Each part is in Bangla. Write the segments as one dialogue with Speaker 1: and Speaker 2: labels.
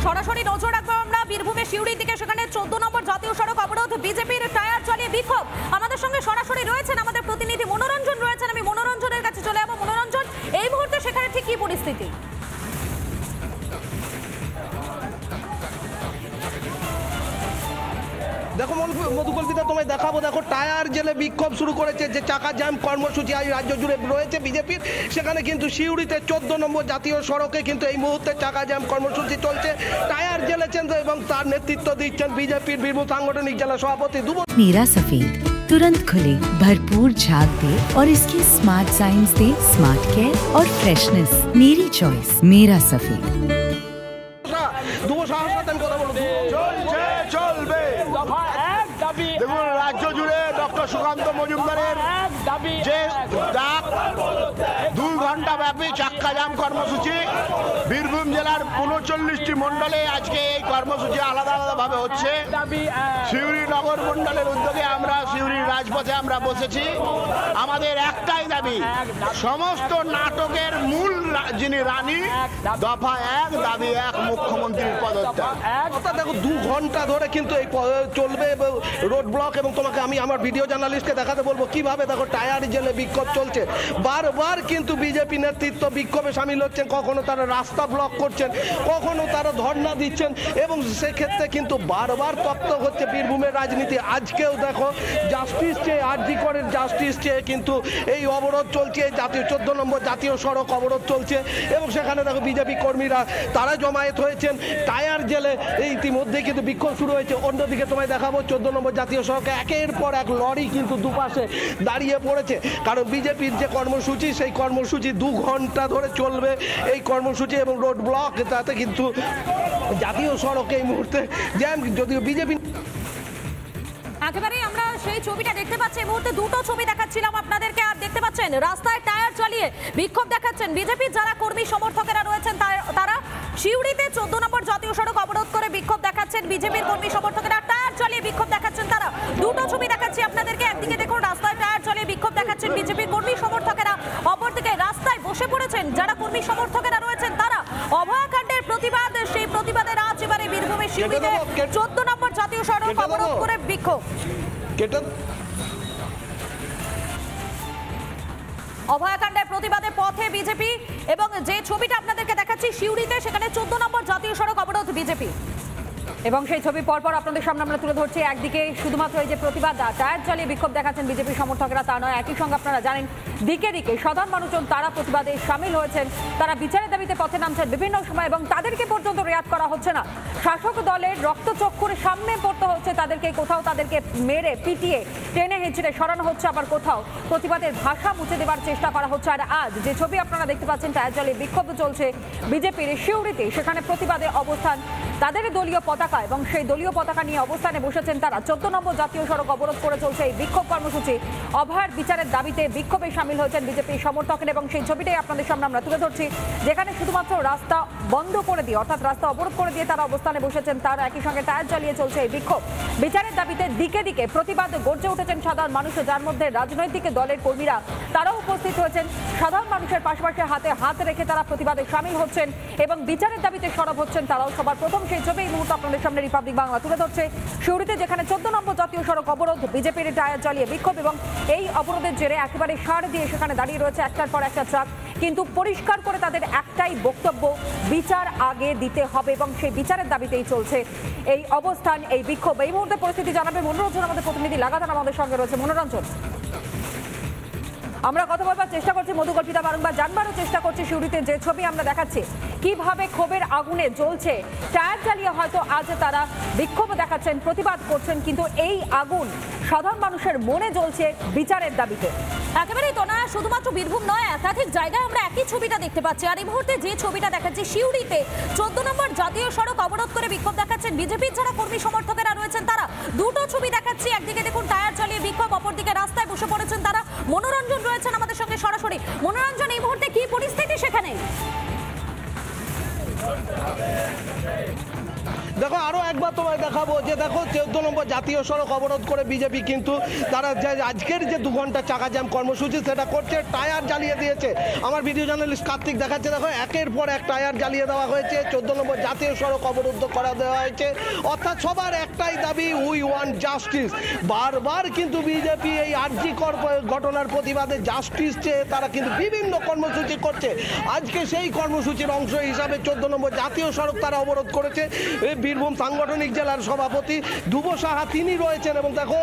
Speaker 1: সরাসরি নজর রাখবো আমরা বীরভূমের সিউড়ির দিকে, সেখানে 14 নম্বর জাতীয় সড়ক অবরোধ, বিজেপির টায়ার চালিয়ে বিক্ষোভ। আমাদের সঙ্গে সরাসরি রয়েছেন আমাদের প্রতিনিধি মনোরঞ্জন রয়েছেন, আমি মনোরঞ্জনের কাছে চলে যাবো। মনোরঞ্জন, এই মুহূর্তে সেখানে ঠিক কি পরিস্থিতি?
Speaker 2: দেখো মধুকল্পিতা, তোমায় দেখাবো। দেখো টায়ার জেলে বিক্ষোভ শুরু করেছে, যে চাকা জ্যাম কর্মসূচি আজ রাজ্য জুড়ে রয়েছে বিজেপির। সেখানে কিন্তু সিউড়িতে 14 নম্বর জাতীয় সড়কে কিন্তু এই মুহূর্তে চাকা জ্যাম কর্মসূচি চলছে। টায়ার জেলেছেন এবং তার নেতৃত্ব দিচ্ছেন বিজেপির বীরভূম সাংগঠনিক জেলা সভাপতি।
Speaker 3: मीरा सफेद तुरंत खुले, भरपूर झाग दे और इसकी स्मार्ट साइंस दे स्मार्ट केयर और फ्रेशनेस। मेरी चॉइस मेरा सफेद।
Speaker 4: দেখুন, রাজ্য জুড়ে ডক্টর সুকান্ত মজুমদারের যে ডাক 2 ঘন্টা ব্যাপী চাক্কা জাম কর্মসূচি, বীরভূম জেলার 39টি মন্ডলে আজকে এই কর্মসূচি আলাদা আলাদাভাবে হচ্ছে। সিউড়ি নগর মন্ডলের উদ্যোগে আমরা সিউড়ির রাজপথে আমরা বসেছি। আমাদের একটাই দাবি, সমস্ত নাটকের মূল যিনি রানী, দফা 1 দাবি 1 মুখ্যমন্ত্রীর পদত্যাগ।
Speaker 2: দেখো 2 ঘন্টা ধরে কিন্তু এই চলবে রোড ব্লক, এবং তোমাকে আমি আমার ভিডিও জার্নালিস্টকে দেখাতে বলবো কিভাবে দেখো টায়ার জেলে বিক্ষোভ চলছে। বারবার কিন্তু বিজেপি নেতৃত্ব বিক্ষোভে সামিল হচ্ছেন, কখনো তারা রাস্তা ব্লক করছেন, কখনো তারা ধর্ণা দিচ্ছেন, এবং সেক্ষেত্রে কিন্তু বারবার তপ্ত হচ্ছে বীরভূমের রাজনীতি। আজকেও দেখো জাস্টিস চেয়ে, আরজি করের জাস্টিস চেয়ে কিন্তু এই অবরোধ চলছে, জাতীয় 14 নম্বর জাতীয় সড়ক অবরোধ চলছে। এবং সেখানে দেখো বিজেপি কর্মীরা তারা জমায়েত হয়েছেন টায়ার জেলে। এই ইতিমধ্যে কিন্তু বিক্ষোভ শুরু হয়েছে। অন্যদিকে তোমায় দেখাবো 14 নম্বর জাতীয় সড়কে একের পর এক লরি কিন্তু দুপাশে দাঁড়িয়ে পড়েছে, কারণ বিজেপির যে কর্মসূচি সেই কর্মসূচি 2 ঘন্টা ধরে চলবে এই কর্মসূচি, এবং রোড ব্লক, তাতে কিন্তু জাতীয় সড়কে এই মুহূর্তে জ্যাম। যদিও বিজেপি
Speaker 1: একেবারেই আমরা সেই ছবিটা দেখতে পাচ্ছি, এই মুহূর্তে দুটো ছবি দেখাচ্ছিলাম আপনাদেরকে। আর দেখতে পাচ্ছেন রাস্তায় টায়ার চালিয়ে বিক্ষোভ দেখাচ্ছেন বিজেপির যারা কর্মী সমর্থকেরা রয়েছেন, তারা সিউড়িতে 14 নম্বর জাতীয় সড়ক অবরোধ করে বিক্ষোভ দেখাচ্ছেন বিজেপির কর্মী সমর্থকেরা, টায়ার চালিয়ে বিক্ষোভ দেখাচ্ছেন তারা। দুটো ছবি দেখাচ্ছি আপনাদেরকে। একদিকে দেখুন রাস্তায় টায়ার চালিয়ে বিক্ষোভ দেখাচ্ছেন বিজেপির কর্মী সমর্থকেরা, অপরদিকে রাস্তায় বসে পড়েছেন যারা কর্মী সমর্থকেরা রয়েছেন তারা। অভয়াকাণ্ডের প্রতিবাদ, সেই প্রতিবাদের আজ এবারে বীরভূমের সিউড়িতে 14 নম্বর জাতীয় সড়ক অবরোধ করে বিক্ষোভ। অভয়াকাণ্ডের প্রতিবাদে পথে বিজেপি, এবং যে ছবিটা আপনাদেরকে দেখাচ্ছি সিউড়িতে, সেখানে 14 নম্বর জাতীয় সড়ক অবরোধ বিজেপি, এবং সেই ছবি পরপর আপনাদের সামনে আমরা তুলে ধরছি। একদিকে শুধুমাত্র এই যে প্রতিবাদ, টায়ার চালিয়ে বিক্ষোভ দেখাচ্ছেন বিজেপি সমর্থকেরা, তা নয়, একই সঙ্গে আপনারা জানেন দিকে দিকে সাধারণ মানুষজন তারা প্রতিবাদে সামিল হয়েছেন, তারা বিচারের দাবিতে পথে নামছেন বিভিন্ন সময়, এবং তাদেরকে পর্যন্ত রেয়াত করা হচ্ছে না। শাসক দলের রক্তচক্ষুর সামনে পড়তে হচ্ছে তাদেরকে, কোথাও তাদেরকে মেরে পিটিয়ে টেনে হেঁচড়ে সরানো হচ্ছে, আবার কোথাও প্রতিবাদের ভাষা মুছে দেওয়ার চেষ্টা করা হচ্ছে। আর আজ যে ছবি আপনারা দেখতে পাচ্ছেন, টায়ার চালিয়ে বিক্ষোভ চলছে বিজেপির সিউড়িতে, সেখানে প্রতিবাদে অবস্থান তাদের দলীয় পতাকা, এবং সেই দলীয় পতাকা নিয়ে অবস্থানে বসেছেন তারা। 14 নম্বর জাতীয় সড়ক অবরোধ করে চলছে এই বিক্ষোভ কর্মসূচি। অভয়ার বিচারের দাবিতে বিক্ষোভে সামিল হয়েছেন বিজেপি সমর্থকের, এবং সেই ছবিটাই আপনাদের সামনে আমরা তুলে ধরছি, যেখানে শুধুমাত্র রাস্তা বন্ধ করে দিয়ে, অর্থাৎ রাস্তা অবরোধ করে দিয়ে তারা অবস্থানে বসেছেন। তারা একই সঙ্গে টায়ার চালিয়ে চলছে এই বিক্ষোভ। বিচারের দাবিতে দিকে দিকে প্রতিবাদ গর্জে উঠেছেন সাধারণ মানুষ, যার মধ্যে রাজনৈতিক দলের কর্মীরা তারাও উপস্থিত হয়েছেন। সাধারণ মানুষের পাশাপাশি হাতে হাত রেখে তারা প্রতিবাদে সামিল হচ্ছেন এবং বিচারের দাবিতে সরব হচ্ছেন তারাও। সবার প্রথম সেই ছবি এই মুহূর্তে আপনাদের সামনে রিপাবলিক বাংলা তুলে ধরছে সিউড়িতে, যেখানে 14 নম্বর জাতীয় সড়ক অবরোধ, বিজেপির টায়ার চালিয়ে বিক্ষোভ, এবং এই অবরোধের জেরে একেবারে সার দিয়ে সেখানে দাঁড়িয়ে রয়েছে একটার পর একটা ট্রাক। কিন্তু পরিষ্কার করে তাদের একটাই বক্তব্য, বিচার আগে দিতে হবে, এবং সেই বিচারের দাবিতেই চলছে এই অবস্থান, এই বিক্ষোভ। এই মুহূর্তে পরিস্থিতি জানাবে মনোরঞ্জন, আমাদের প্রতিনিধি লাগাতার আমাদের সঙ্গে রয়েছে। মনোরঞ্জন, আমরা কথা বলবার চেষ্টা করছি, মধুকল্পিতা বারংবার জানবারও চেষ্টা করছি সিউড়িতে যে ছবি আমরা দেখাচ্ছি, কিভাবে ক্ষোভের আগুনে জ্বলছে। টায়ার চালিয়ে হয়তো আজ তারা বিক্ষোভ দেখাচ্ছেন, প্রতিবাদ করছেন, কিন্তু এই আগুন সাধারণ মানুষের মনে জ্বলছে বিচারের দাবিতে। একেবারেই তো না, শুধুমাত্র বীরভূম নয়, একাধিক জায়গায় আমরা একই ছবিটা দেখতে পাচ্ছি। আর এই মুহূর্তে যে ছবিটা দেখাচ্ছি সিউড়িতে 14 নম্বর জাতীয় সড়ক অবরোধ করে বিক্ষোভ দেখাচ্ছেন বিজেপির যারা কর্মী সমর্থকেরা রয়েছেন তারা। দুটো ছবি দেখাচ্ছি, একদিকে দেখুন টায়ার চালিয়ে বিক্ষোভ, অপরদিকে রাস্তায় বসে পড়েছেন তারা। মনোরঞ্জন রয়েছেন আমাদের সঙ্গে সরাসরি। মনোরঞ্জন, এই মুহূর্তে কি পরিস্থিতি সেখানে?
Speaker 2: দেখো আরো একবার তোমায় দেখাবো যে দেখো 14 নম্বর জাতীয় সড়ক অবরোধ করে বিজেপি কিন্তু তারা যে আজকের যে 2 ঘন্টা চাকা জ্যাম কর্মসূচি সেটা করছে, টায়ার জ্বালিয়ে দিয়েছে। আমার ভিডিও জার্নালিস্ট কার্তিক দেখাচ্ছে, দেখো একের পর এক টায়ার জ্বালিয়ে দেওয়া হয়েছে, 14 নম্বর জাতীয় সড়ক অবরুদ্ধ করা দেওয়া হয়েছে। অর্থাৎ সবার একটাই দাবি, উই ওয়ান্ট জাস্টিস। বারবার কিন্তু বিজেপি এই আরজিকর ঘটনার প্রতিবাদে জাস্টিস চেয়ে তারা কিন্তু বিভিন্ন কর্মসূচি করছে। আজকে সেই কর্মসূচির অংশ হিসাবে 14 নম্বর জাতীয় সড়ক তারা অবরোধ করেছে। বীরভূম সাংগঠনিক জেলার সভাপতি ধ্রুব সাহা তিনি রয়েছেন এবং দেখো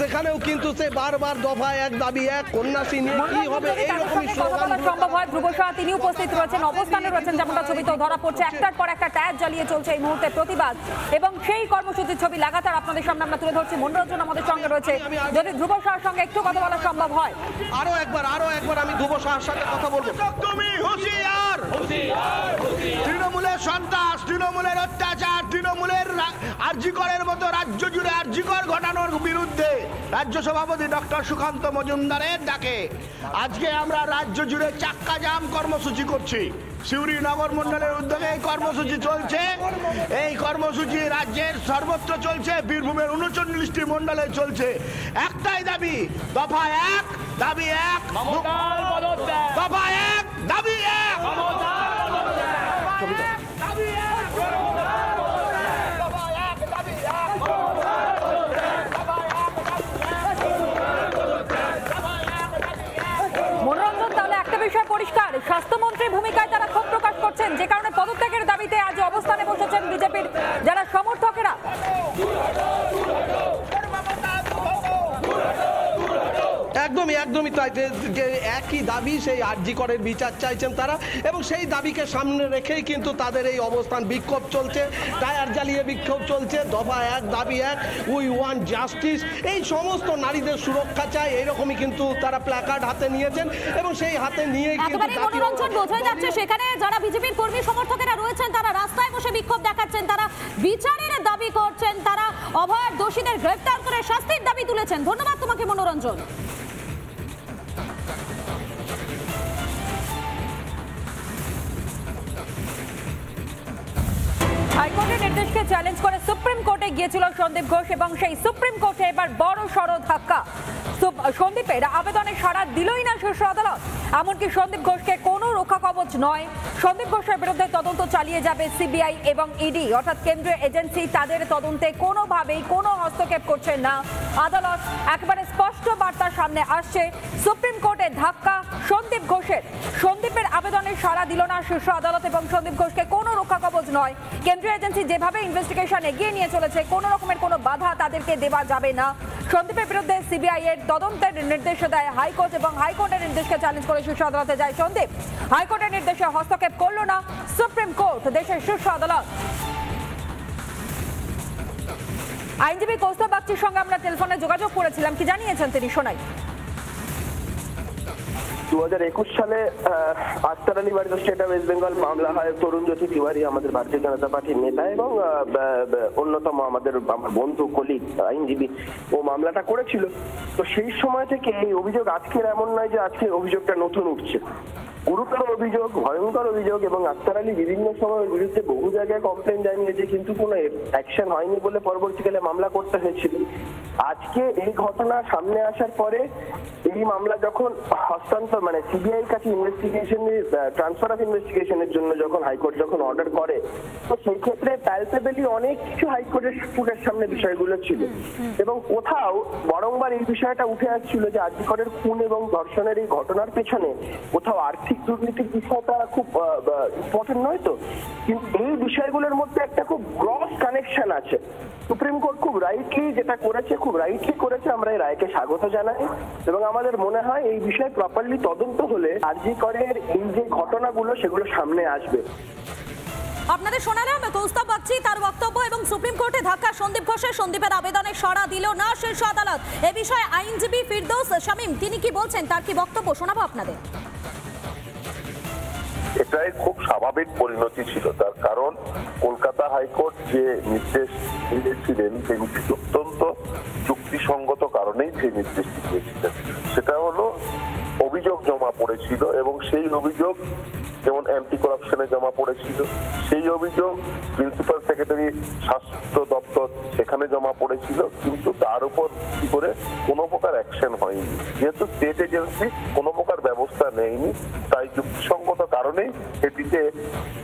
Speaker 2: সেখানেও কিন্তু সে বারবার দফা এক দাবি এক, কন্যাশ্রী নিয়ে কি হবে এইরকমই স্লোগান
Speaker 1: সম্ভব হয়। ধ্রুব সাহা তিনি উপস্থিত রয়েছেন, অবস্থানে রয়েছেন, যেমনটা ছবিতেও ধরা পড়ছে। একটার পর একটা টায়ার জ্বালিয়ে চলছে এই মুহূর্তে প্রতিবাদ এবং সেই কর্মসূচির ছবি লাগাতার আপনাদের সামনে আমরা তুলে ধরছি। মনোরঞ্জন আমাদের সঙ্গে রয়েছে, যদি ধ্রুব সাহার সঙ্গে একটু কথা বলা সম্ভব হয়।
Speaker 2: আরো একবার আমি ধ্রুব সাহার সাথে কথা বলবো।
Speaker 4: তুমি হুঁশিয়ার, তৃণমূলের সন্ত্রাস, তৃণমূলের অত্যাচার, তৃণমূলের আরজিকরের মতো রাজ্য জুড়ে আরজিকর ঘটানোর বিরুদ্ধে রাজ্য সভাপতি ডক্টর সুকান্ত মজুমদারের ডাকে আজকে আমরা রাজ্য জুড়ে চাক্কা জাম কর্মসূচি করছি। সিউড়ি নগর মন্ডলের উদ্যোগে এই কর্মসূচি চলছে। এই কর্মসূচি রাজ্যের সর্বত্র চলছে, বীরভূমের 39টি মন্ডলে চলছে। একটাই দাবি, দফা এক, দাবি এক, দফা এক, দাবি এক।
Speaker 1: মনোরঞ্জন, তাহলে একটা বিষয় পরিষ্কার, স্বাস্থ্যমন্ত্রীর ভূমিকায় তারা ক্ষোভ প্রকাশ করছেন, যে কারণে পদত্যাগের দাবিতে আজ অবস্থানে বসেছেন বিজেপির যারা সমর্থকেরা।
Speaker 2: একদমই তাই, যে একই দাবি, সেই আরজিকরের বিচার চাইছেন তারা এবং সেই দাবিকে সামনে রেখেই কিন্তু তাদের এই অবস্থান, বিক্ষোভ চলছে, টায়ার জ্বালিয়ে বিক্ষোভ চলছে। দফা এক, দাবি এক, উই ওয়ান্ট জাস্টিস। এই সমস্ত নারীদের সুরক্ষা চাই, এইরকমই কিন্তু তারা প্ল্যাকার্ড হাতে নিয়েছেন এবং সেই হাতে নিয়ে
Speaker 1: মনোরঞ্জন, বোঝাই যাচ্ছে সেখানে যারা বিজেপির কর্মী সমর্থকেরা রয়েছেন তারা রাস্তায় বসে বিক্ষোভ দেখাচ্ছেন, তারা বিচারের দাবি করছেন, তারা অভয় দোষীদের গ্রেফতার করে শাস্তির দাবি তুলেছেন। ধন্যবাদ তোমাকে মনোরঞ্জন। হাইকোর্টের নির্দেশকে চ্যালেঞ্জ করে সুপ্রিম কোর্টে গিয়েছিল সন্দীপ ঘোষ এবং সেই সুপ্রিম কোর্টে এবার বড় সড় ধাক্কা। সন্দীপের আবেদনে সাড়া দিলই না শীর্ষ আদালত। এমনকি সন্দীপ ঘোষকে কোনো রক্ষা কবচ নয়, সন্দীপ ঘোষের বিরুদ্ধে তদন্ত চালিয়ে যাবে সিবিআই এবং ইডি, অর্থাৎ কেন্দ্রীয় এজেন্সি। তাদের তদন্তে কোনোভাবেই কোনো হস্তক্ষেপ করছেন না আদালত। একেবারে স্পষ্ট বার্তা সামনে আসছে, সুপ্রিম কোর্টে ধাক্কা সন্দীপ ঘোষের। সন্দীপের আবেদনে সাড়া দিল না শীর্ষ আদালত এবং সন্দীপ ঘোষকে কোনো রক্ষা কবচ নয়। কেন্দ্রীয় এজেন্সি যেভাবে ইনভেস্টিগেশন এগিয়ে নিয়ে চলেছে, কোনো রকমের কোনো বাধা তাদেরকে দেওয়া যাবে না। সন্দীপের বিরুদ্ধে সিবিআই এর তদন্তের নির্দেশ দেয় হাইকোর্ট এবং হাইকোর্টের নির্দেশকে চ্যালেঞ্জ করে শীর্ষ আদালতে যায় সন্দীপ। হাইকোর্টের নির্দেশে হস্তক্ষেপ করলো না সুপ্রিম কোর্ট, দেশের শীর্ষ আদালত। আইনজীবী কৌস্তব বাগচির সঙ্গে আমরা টেলিফোনে যোগাযোগ করেছিলাম, কি জানিয়েছেন তিনি, শোনাই।
Speaker 5: 2021 সালে আখতার আলী বাড়িতে স্টেট অফ ওয়েস্ট বেঙ্গল মামলা হয়। তরুণ জ্যোতি তিওয়ারি আমাদের ভারতীয় জনতা পার্টির নেতা এবং অন্যতম আমার বন্ধু কলিগ আইনজীবী, ও মামলাটা করেছিল। তো সেই সময় থেকে এই অভিযোগ আজকের এমন নয় যে আজকে অভিযোগটা নতুন উঠছে। গুরুতর অভিযোগ, ভয়ঙ্কর অভিযোগ এবং আখতার আলী বিভিন্ন সময় বিরুদ্ধে বহু জায়গায় কমপ্লেন জানিয়েছে, কিন্তু কোনো অ্যাকশন হয়নি বলে পরবর্তীকালে মামলা করতে হয়েছিল। আজকে এই ঘটনা সামনে আসার পরে এই মামলা যখন হস্তান্তর মানে সিবিআই কাছে ইনভেস্টিগেশনের ট্রান্সফার অফ ইনভেস্টিগেশনের জন্য যখন হাইকোর্ট যখন অর্ডার করে, তো সেই ক্ষেত্রে প্যালপেবলি অনেক কিছু হাইকোর্টের সামনে বিষয়গুলো ছিল এবং কোথাও বারংবার এই বিষয়টা উঠে আসছিল যে আরজিকরের খুন এবং ধর্ষণের এই ঘটনার পেছনে কোথাও আর্থিক দুর্নীতির বিষয়টা খুব ইম্পর্টেন্ট নয়। তো কিন্তু এই বিষয়গুলোর মধ্যে একটা খুব গ্রস কানেকশন আছে। সুপ্রিম কোর্ট খুব রাইটলি যেটা করেছে, খুব রাইটলি করেছে, আমরা এই রায়কে স্বাগত জানাই এবং আমাদের মনে হয় এই বিষয়ে প্রপারলি তদন্ত হলে আরজিকরের এই যে ঘটনাগুলো সেগুলো সামনে আসবে।
Speaker 1: আপনাদের শোনালাম কৌস্তব বাগচি, তার বক্তব্য এবং সুপ্রিম কোর্টে ধাক্কা সন্দীপ ঘোষের। সন্দীপের আবেদনে সাড়া দিল না শীর্ষ আদালত। এ বিষয়ে আইনজীবী ফিরদৌস শামীম তিনি কি বলছেন, তার কি বক্তব্য শোনাবো আপনাদের।
Speaker 6: এটাই খুব স্বাভাবিক পরিণতি ছিল, তার কারণ কলকাতা হাইকোর্ট যে নির্দেশ দিয়েছিলেন সেই নির্দেশ অত্যন্ত যুক্তিসঙ্গত কারণেই সেই নির্দেশটি দিয়েছিলেন। সেটা হলো অভিযোগ জমা পড়েছিল এবং সেই অভিযোগ যেমন অ্যান্টি করাপশনে জমা পড়েছিল, সেই অভিযোগ প্রিন্সিপাল সেক্রেটারি স্বাস্থ্য দপ্তর সেখানে জমা পড়েছিল, কিন্তু তার উপর কি করে কোনো প্রকার অ্যাকশন হয়নি। যেহেতু স্টেট এজেন্সি কোনো প্রকার ব্যবস্থা নেয়নি, তাই যুক্তিসঙ্গত কারণেই এটিকে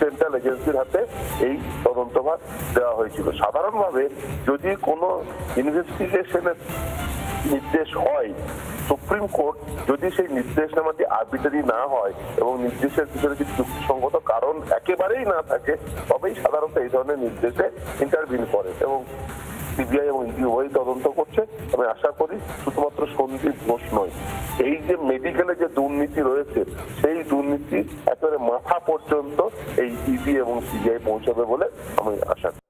Speaker 6: সেন্ট্রাল এজেন্সির হাতে এই তদন্তভার দেওয়া হয়েছিল। সাধারণভাবে যদি কোনো ইনভেস্টিগেশনের নির্দেশ হয়, সুপ্রিম কোর্ট যদি সেই নির্দেশনামাটি আরবিটারি না হয় এবং নির্দেশের পিছনে যদি যুক্তিসঙ্গত কারণ একেবারেই না থাকে, তবেই সাধারণত এই ধরনের নির্দেশে ইন্টারভিন করে এবং সিবিআই এবং ইডি ওই তদন্ত করছে। আমি আশা করি শুধুমাত্র সন্দীপ ঘোষ নয়, এই যে মেডিকেলে যে দুর্নীতি রয়েছে সেই দুর্নীতি একেবারে মাথা পর্যন্ত এই ইডি এবং সিবিআই পৌঁছাবে বলে আমি আশা করি।